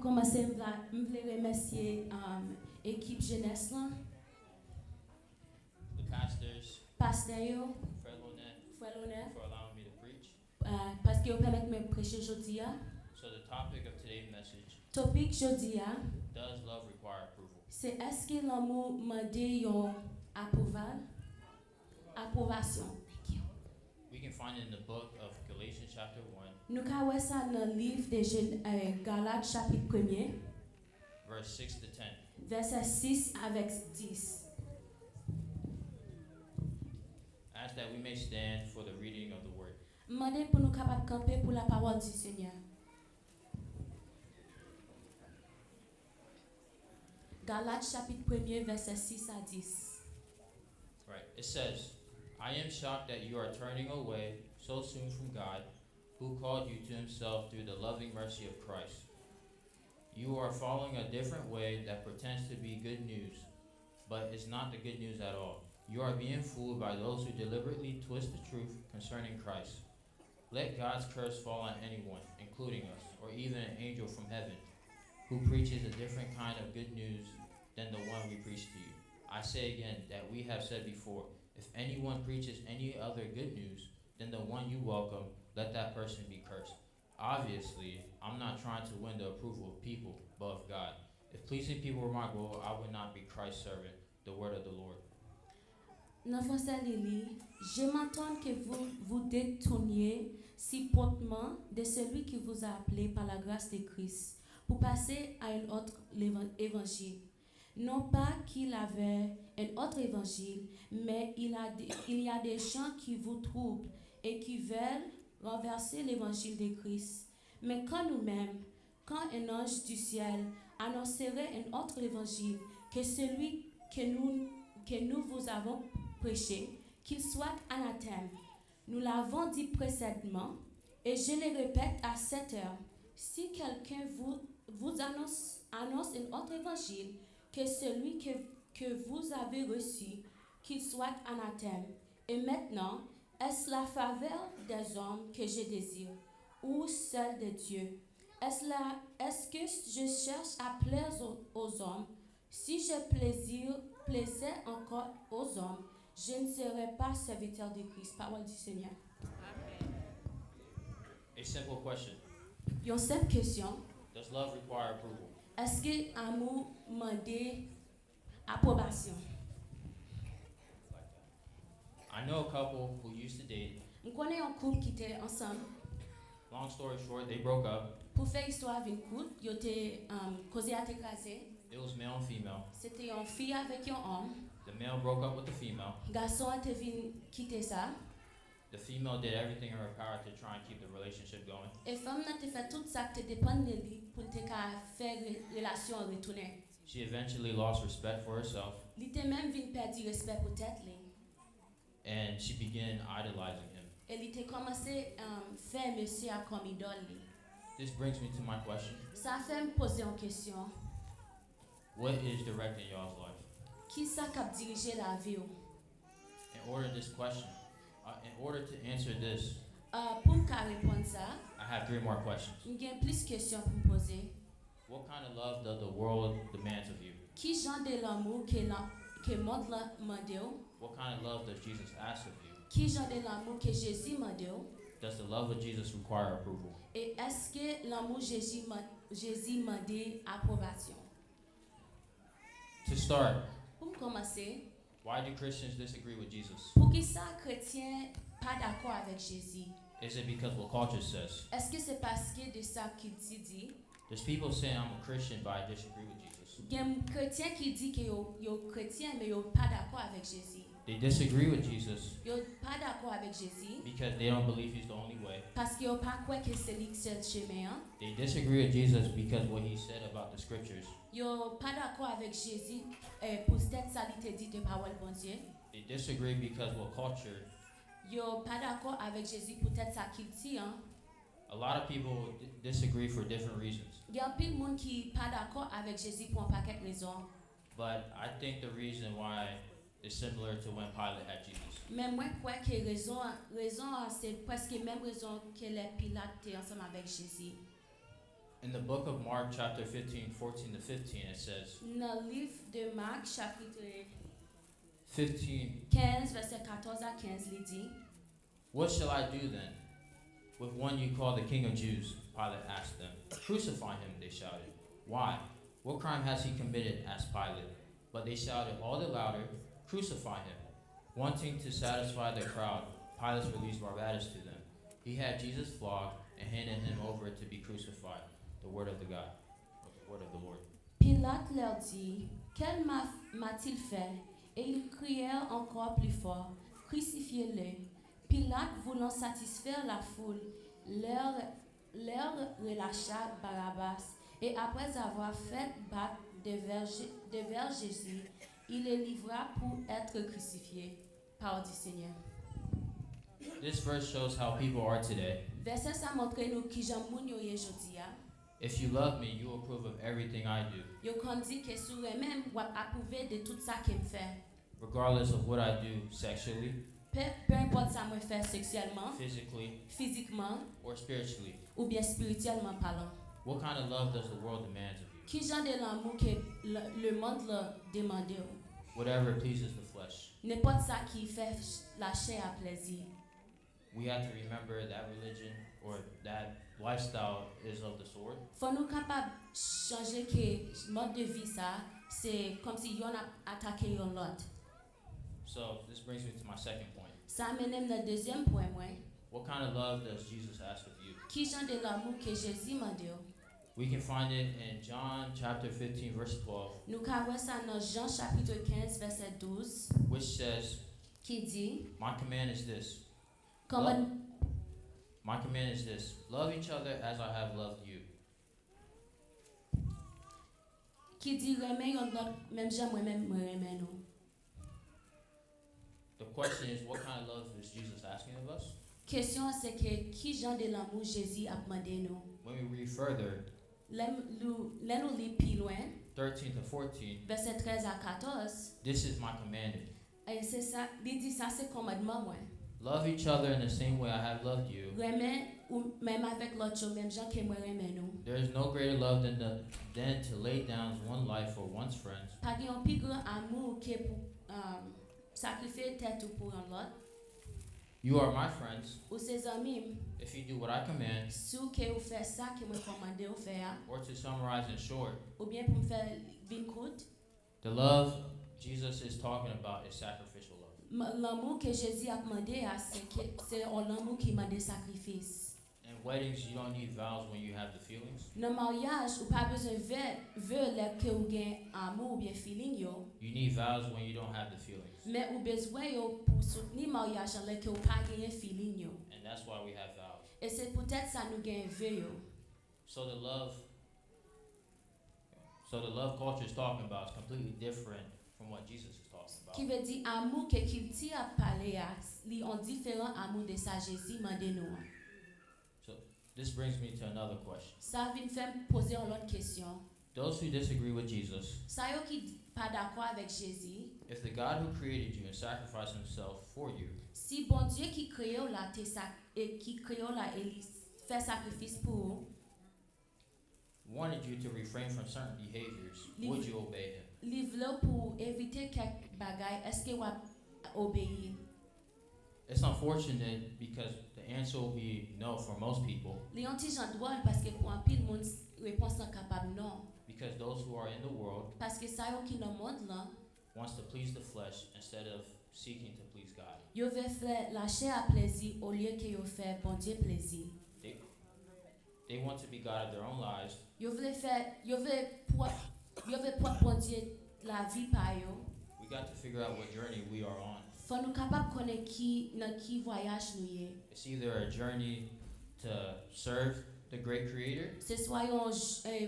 commencer, je voulais remercier l'équipe jeunesse, the pastors, pasteur, Frère Lonet, for allowing me to preach. parce qu'ils permettent de me prêcher aujourd'hui. So the topic of today's message, Topic aujourd'hui, does love require approval? c'est est-ce que l'amour m'a dit une approbation. Thank you. We can find it in the book of Galatians chapter 1, Nous avons ça dans le livre de Galates chapitre 1er, verse 6 to 10. verset 6 avec 10. Ask that we may stand for the reading of the word. Demandez pour nous capables de camper pour la parole du Seigneur. Galates chapitre 1er, verset 6 à 10. Right. It says, I am shocked that you are turning away so soon from God, who called you to himself through the loving mercy of Christ. You are following a different way that pretends to be good news, but is not the good news at all. You are being fooled by those who deliberately twist the truth concerning Christ. Let God's curse fall on anyone, including us, or even an angel from heaven, who preaches a different kind of good news than the one we preach to you. I say again that we have said before, if anyone preaches any other good news than the one you welcome, let that person be cursed. Obviously, I'm not trying to win the approval of people, but of God. If pleasing people were my goal, I would not be Christ's servant. The word of the Lord. Dans français, Lily, je m'entends que vous détourniez si promptement de celui qui vous a appelé par la grâce de Christ pour passer à un autre évangile. Non pas qu'il avait un autre évangile, mais il y a des gens qui vous troublent et qui veulent renverser l'évangile de Christ. Mais quand nous-mêmes, quand un ange du ciel annoncerait un autre évangile que celui que nous vous avons prêché, qu'il soit anathème. Nous l'avons dit précédemment, et je le répète à cette heure, si quelqu'un vous annonce un autre évangile que celui que vous avez reçu, qu'il soit anathème. Et maintenant, est-ce la faveur des hommes que je désire, ou celle de Dieu? Est-ce que je cherche à plaire aux hommes? Si je plaisais encore aux hommes, je ne serais pas serviteur de Christ. Parole du Seigneur. A simple question. Une simple question. Does love require approval? Est-ce que l'amour demande approbation? I know a couple who used to date. On connaît un couple qui était ensemble. Long story short, they broke up. Pour faire histoire avec couple, ils étaient causé à écraser. It was male and female. C'était une fille avec un homme. The male broke up with the female. Garçon était venu quitter ça. The female did everything in her power to try and keep the relationship going. Et femme n'a fait tout ça qui dépend de lui pour te faire relation retourner. She eventually lost respect for herself. Il était même venu perdre respect pour tête lui. And she began idolizing him. Et il était commencé faire monsieur comme idole lui. This brings me to my question. Ça fait me poser une question. What is directing y'all's life? Qui ça qui dirige la vie? In order to answer this, Pour me répondre ça, I have 3 more questions. j'ai plus de questions pour me poser. What kind of love does the world demands of you? Qui genre de l'amour que le monde demande? What kind of love does Jesus ask of you? Qui genre de l'amour que Jésus demande? Does the love of Jesus require approval? Et est-ce que l'amour Jésus demande approbation? To start, Pour commencer, why do Christians disagree with Jesus? pour qui ça chrétien pas d'accord avec Jésus? Is it because what culture says? Est-ce que c'est parce que de ça qu'il dit? There's people saying I'm a Christian, but I disagree with Jesus. Il y a un chrétien qui dit que yo chrétien mais yo pas d'accord avec Jésus. They disagree with Jesus Yo pas d'accord avec Jésus because they don't believe he's the only way. parce que yo pas croit que c'est lui seul chemin. They disagree with Jesus because what he said about the scriptures. Yo pas d'accord avec Jésus pour cette salité dit de parole bon Dieu. They disagree because what culture. Yo pas d'accord avec Jésus pour être ça qu'il dit hein. A lot of people disagree for different reasons. Il y a plein de monde qui pas d'accord avec Jésus pour un paquet de raisons. But I think the reason why is similar to when Pilate had Jesus. Mais moi je crois que raison c'est presque même raison que les Pilates étaient ensemble avec Jésus. In the book of Mark, chapter 15, 14 to 15, it says, Dans le livre de Marc, chapitre 15, 15, verset 14 à 15, il dit, "What shall I do then with one you call the King of Jews?" Pilate asked them. "Crucify him," they shouted. "Why? What crime has he committed?" asked Pilate. But they shouted all the louder, "Crucify him." Wanting to satisfy the crowd, Pilate released Barabbas to them. He had Jesus flogged and handed him over to be crucified. The word of the God, or the word of the Lord. Pilate leur dit, quel m'a-t-il fait? Et ils crièrent encore plus fort, crucifiez-le. Pilate, voulant satisfaire la foule, leur relâcha Barabbas, et après avoir fait battre devers Jésus, il le livra pour être crucifié. Parole du Seigneur. This verse shows how people are today. Verset ça montre nous qui j'en moun yo ye jodi a. If you love me, you approve of everything I do, Yo kon di que sou même ou approuver de tout ça qu'elle fait. regardless of what I do sexually, Peu importe ça me fait sexuellement, physically, physiquement or spiritually. ou bien spirituellement parlant. What kind of love does the world demand of you? Qui genre de l'amour que le monde leur demande? Whatever pleases the flesh. N'importe ça qui fait la chair à plaisir. We have to remember that religion or that lifestyle is of the sword. Faut nous capable changer que mode de vie ça, c'est comme si yon a attaqué yon l'autre. So this brings me to my second point. Ça mène le deuxième point moi. What kind of love does Jesus ask of you? Qui genre de l'amour que Jésus m'a dit? We can find it in John chapter 15 verse 12, Nous avons ça dans Jean chapitre 15 verset 12 which says, qui dit My command is this. comment My command is this. Love each other as I have loved you. qui dit remet yon l'autre même j'aime moi-même me remet nous. The question is, what kind of love is Jesus asking of us? Question c'est que qui genre de l'amour Jésus a demandé nous. When we read further, Nous lis plus loin 13 to 14, verset 13 à 14 this is my commandment. et c'est ça, il dit ça c'est commandement moi. Love each other in the same way I have loved you. Remet ou même avec l'autre chose même gens que moi remet nous. There is no greater love than to lay down one's life for one's friends. Pas un plus grand amour que pour sacrifier tête pour un l'autre You are my friends ou ses amis. if you do what I command, Si vous faites ça que moi commandé vous faire or to summarize in short, ou bien pour me faire bien courte, the love Jesus is talking about is sacrificial love. l'amour que Jésus a demandé c'est l'amour qui m'a des sacrifices. In weddings, you don't need vows when you have the feelings. Dans mariage, ou pas besoin veut là que vous gain amour ou bien feeling yo, You need vows when you don't have the feelings. mais ou besoin yo pour soutenir mariage là que vous pas gagner feeling yo. And that's why we have vows. Et c'est peut-être ça nous gain veut yo. So the love culture is talking about is completely different from what Jesus is talking Qui about. veut dire amour que qu'il tire à parler à, li on différent amour de ça Jésus m'a donné nous. This brings me to another question. Ça vient faire poser une autre question. Those who disagree with Jesus, Ça yo qui pas d'accord avec Jésus, if the God who created you and sacrificed himself for you, si bon Dieu qui crée là et qui crée là et il fait sacrifice pour vous, wanted you to refrain from certain behaviors, would you obey him? livre pour éviter quelques bagailles, est-ce que vous obéir? It's unfortunate because the answer will be no for most people, Les anti-gens drôle parce que pour un pile monde réponse incapable non. because those who are in the world Parce que ça yo qui dans monde là, wants to please the flesh instead of seeking to please God. yo veut faire la chair à plaisir au lieu que yo fait bon Dieu plaisir. They want to be God of their own lives, Yo veut pour bon Dieu la vie par yo. we got to figure out what journey we are on. Faut nous capable connaître qui dans qui voyage nous y. It's either a journey to serve the great creator C'est soit un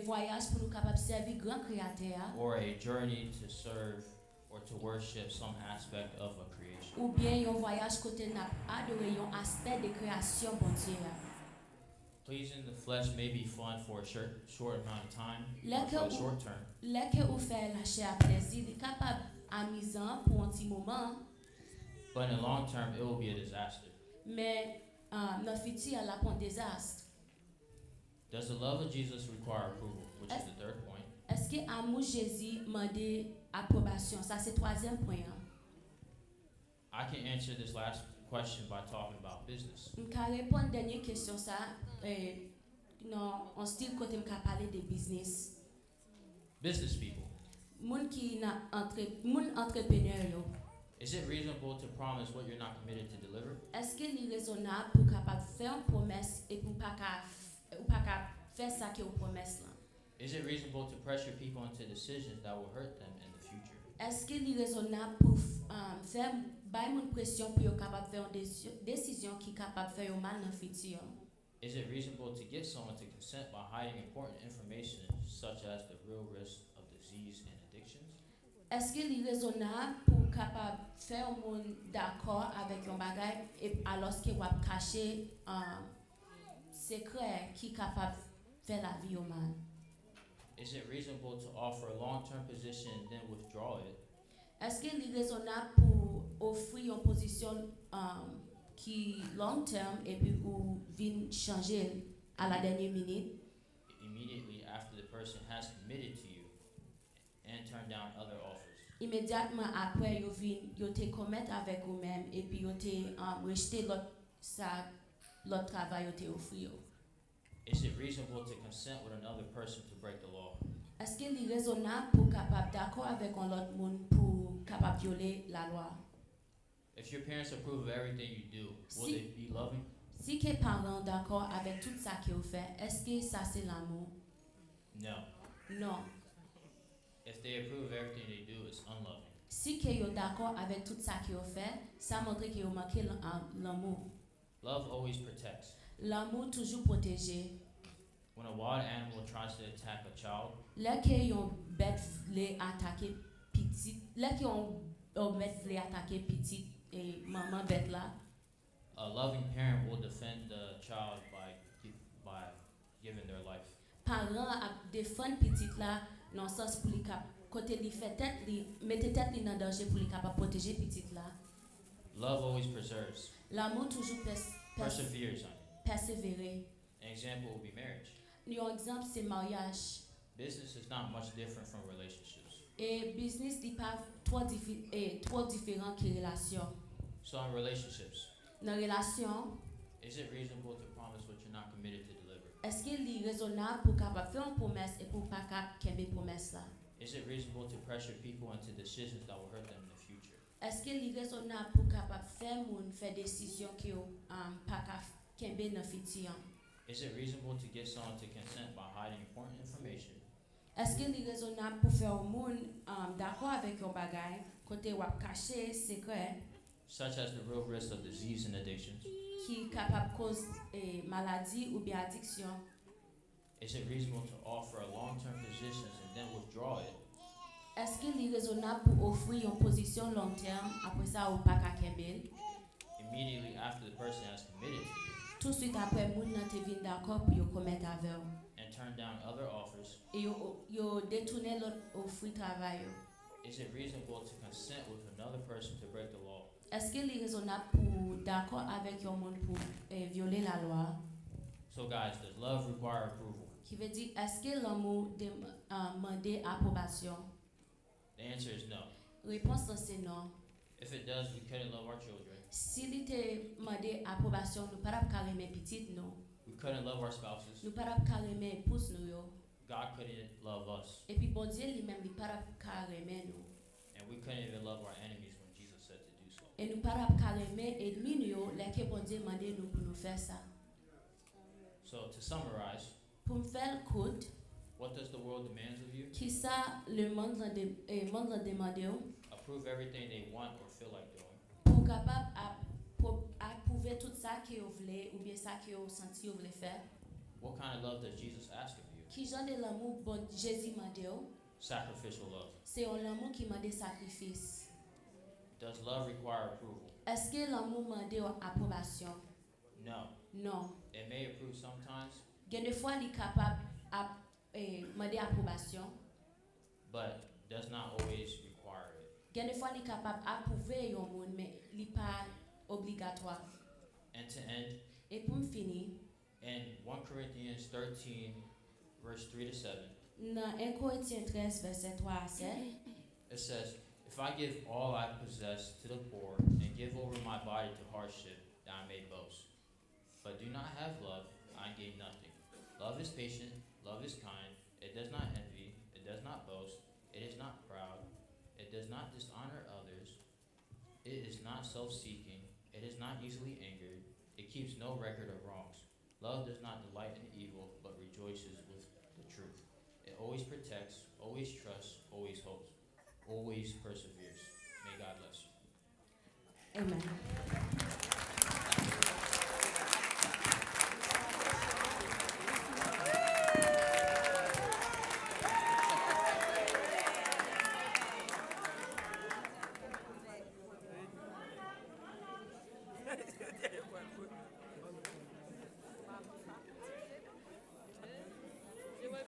voyage pour nous capable servir grand créateur or a journey to serve or to worship some aspect of a creation. ou bien un voyage côté n'a adorer un aspect de création bon Dieu. Pleasing the flesh may be fun for a short amount of time, Like or for a- the short term, Là que vous fait la chair à plaisir, il est capable amusant pour un petit moment, but in the long term, it will be a disaster. mais dans le futur, elle a un désastre. Does the love of Jesus require approval? Which is the third point. Est-ce que amour Jésus demande approbation? Ça c'est troisième point. I can answer this last question by talking about business. Je vais répondre à la dernière question ça en style côté me parler de business. Business people. Moun entrepreneur yo. Is it reasonable to promise what you're not committed to deliver? Est-ce que c'est raisonnable pour capable faire une promesse et pour pas faire ça que vous promesse là? Is it reasonable to pressure people into decisions that will hurt them in the future? Est-ce que c'est raisonnable pour faire une pression pour capable faire une décision qui capable faire mal dans le futur? Is it reasonable to get someone to consent by hiding important information such as the real risk of disease and addictions? Est-ce que c'est raisonnable pour capable faire un monde d'accord avec un bagage et alors que vous cacher un secret qui capable faire la vie au mal? Is it reasonable to offer a long-term position and then withdraw it? Est-ce que c'est raisonnable pour offrir une position qui long terme et puis ou vient changer à la dernière minute? Immediately after the person has committed to you and turned down other offers. Immédiatement après yo te commettre avec vous même et puis yo te rejeter l'autre travail yo te offrir. Is it reasonable to consent with another person to break the law? Est-ce que c'est raisonnable pour capable d'accord avec un autre monde pour capable violer la loi? If your parents approve of everything you do, will they be loving? Si que parents d'accord avec tout ça que vous faites, est-ce que ça c'est l'amour? No. Non. If they approve of everything they do, it's unloving. Si que yo d'accord avec tout ça que vous faites, ça montre que vous manquez l'amour. Love always protects. L'amour toujours protégé. When a wild animal tries to attack a child, Là que yon bête vle attaquer petit, là que yon bête vle attaquer petit et maman bête là, a loving parent will defend the child by giving their life. parent a défendre petit là dans sens pour li cap côté li fait tête li mette tête li dans danger pour li capable protéger petit là. Love always preserves. L'amour toujours Perseveres. persévérer. An example will be marriage. Un exemple c'est mariage. Business is not much different from relationships. Et business n'est pas trop différent que relation. So in relationships, Dans relation, is it reasonable to promise what you're not committed to deliver? est-ce qu'il est raisonnable pour capable faire une promesse et pour pas capable promesse là? Is it reasonable to pressure people into decisions that will hurt them in the future? Est-ce qu'il est raisonnable pour capable faire décision qui pas capable dans futur? Is it reasonable to get someone to consent by hiding important information Est-ce qu'il est raisonnable pour faire un monde d'accord avec un bagage côté ou cacher secret such as the real risk of disease and addictions? qui capable cause maladie ou bien addiction? Is it reasonable to offer a long-term position and then withdraw it? Est-ce qu'il est raisonnable pour offrir une position long terme après ça ou pas capable? Immediately after the person has committed to you Tout de suite après moun nan te vin d'accord pour yo commettre avec vous. and turn down other offers, Et yo détourner l'autre offre travail yo. is it reasonable to consent with another person to break the law? Est-ce qu'il est raisonnable pour d'accord avec un monde pour violer la loi? So guys, does love require approval? Qui veut dire est-ce que l'amour demande approbation? The answer is no. Réponse c'est non. If it does, we couldn't love our children. Si il te demande approbation, nous pas carrément petite non. We couldn't love our spouses. Nous pas carrément épouse nous yo. God couldn't love us. Et puis bon Dieu lui-même il pas carrément nous. And we couldn't even love our enemies when Jesus said to do so. Et nous pas carrément ennemi nous yo, là que bon Dieu demande nous pour nous faire ça. So to summarize, Pour me faire court, what does the world demand of you? qui ça le monde demande Approve everything they want or feel like doing. pour capable approuver tout ça que vous voulez ou bien ça que vous senti vous voulez faire. What kind of love does Jesus ask of you? Qui genre de l'amour bon Jésus m'a dit? Sacrificial love. C'est un amour qui m'a des sacrifices. Does love require approval? Est-ce que l'amour m'a dit approbation? No. Non. It may approve sometimes, Gen des fois il est capable demander approbation. but does not always require it. Gen des fois il est capable approuver un monde mais il pas obligatoire. And to end, Et pour me finir, In 1 Corinthians 13, verse 3 to 7, Dans 1 Corinthiens 13, verset 3 à 7, it says, If I give all I possess to the poor and give over my body to hardship, then I may boast. But do not have love, I gain nothing. Love is patient, love is kind, it does not envy, it does not boast, it is not proud, it does not dishonor others, it is not self-seeking, it is not easily angered, it keeps no record of wrongs. Love does not delight in evil, but rejoices with the truth. It always protects, always trusts, always hopes, always perseveres. May God bless you. Amen.